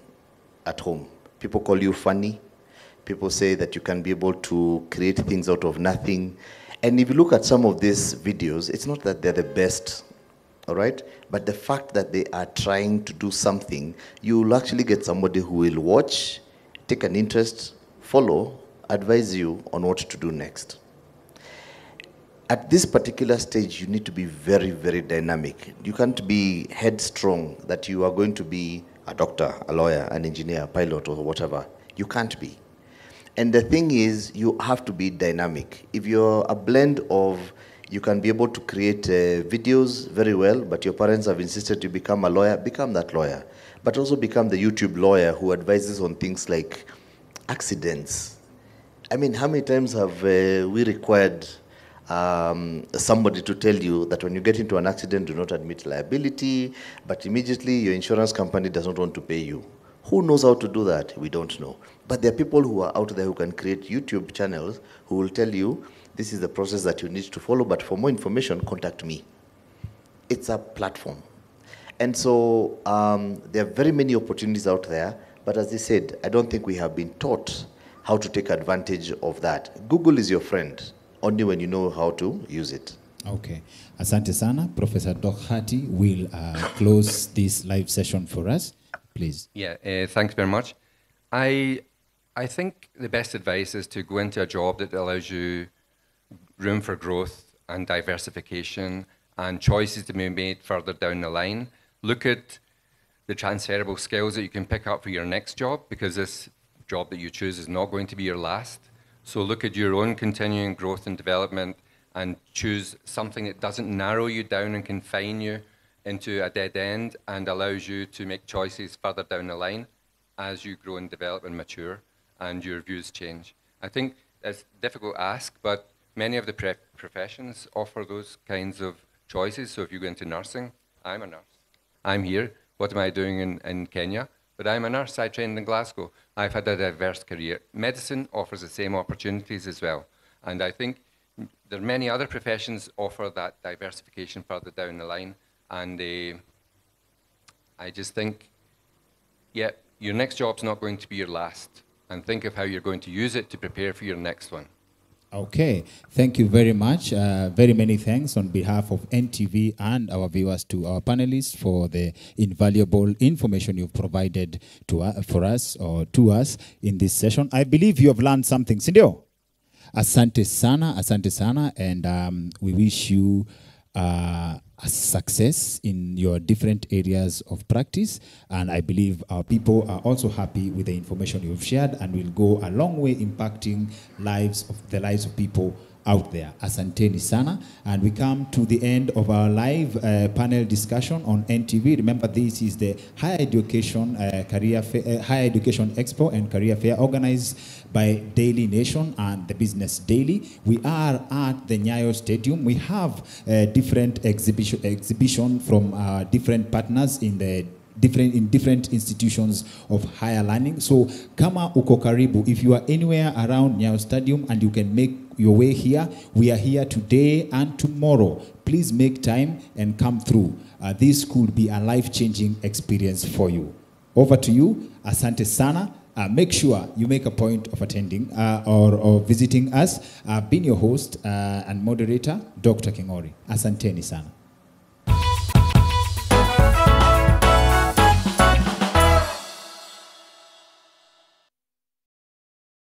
at home. People call you funny. People say that you can be able to create things out of nothing. And if you look at some of these videos, it's not that they're the best, all right? But the fact that they are trying to do something, you will actually get somebody who will watch, take an interest, follow, advise you on what to do next. At this particular stage, you need to be very, very dynamic. You can't be headstrong that you are going to be a doctor, a lawyer, an engineer, a pilot, or whatever. You can't be. And the thing is, you have to be dynamic. If you're a blend of, you can be able to create videos very well, but your parents have insisted you become a lawyer, become that lawyer. But also become the YouTube lawyer who advises on things like accidents. I mean, how many times have we required somebody to tell you that when you get into an accident, do not admit liability, but immediately your insurance company does not want to pay you. Who knows how to do that? We don't know. But there are people who are out there who can create YouTube channels who will tell you, this is the process that you need to follow, but for more information, contact me. It's a platform. And so there are very many opportunities out there, but as I said, I don't think we have been taught how to take advantage of that. Google is your friend, only when you know how to use it. Okay. Asante sana. Professor Doherty will close this live session for us, please. Yeah, thanks very much. I think the best advice is to go into a job that allows you room for growth and diversification and choices to be made further down the line. Look at the transferable skills that you can pick up for your next job, because this job that you choose is not going to be your last. So look at your own continuing growth and development and choose something that doesn't narrow you down and confine you into a dead end and allows you to make choices further down the line as you grow and develop and mature and your views change. I think it's a difficult ask, but many of the professions offer those kinds of choices. So if you go into nursing, I'm a nurse. I'm here. What am I doing in Kenya? But I'm a nurse. I trained in Glasgow. I've had a diverse career. Medicine offers the same opportunities as well. And I think there are many other professions offer that diversification further down the line. And I just think, yeah, your next job's not going to be your last. And think of how you're going to use it to prepare for your next one. Okay, thank you very much. Very many thanks on behalf of NTV and our viewers to our panelists for the invaluable information you've provided for us or to us in this session. I believe you have learned something. Sindio? Asante sana, and we wish you a success in your different areas of practice, and I believe our people are also happy with the information you've shared and will go a long way impacting the lives of people out there. Asanteni sana. And we come to the end of our live panel discussion on NTV. Remember, this is the Higher Education Career Fair, Higher Education Expo and Career Fair organized by Daily Nation and the Business Daily. We are at the Nyayo Stadium. We have different exhibition from different partners in different institutions of higher learning. So kama uko karibu, if you are anywhere around Nyayo Stadium and you can make your way here, we are here today and tomorrow. Please make time and come through. This could be a life-changing experience for you. Over to you. Asante sana. Make sure you make a point of attending or visiting us. I've been your host and moderator, Dr. Kingori. Asanteni sana.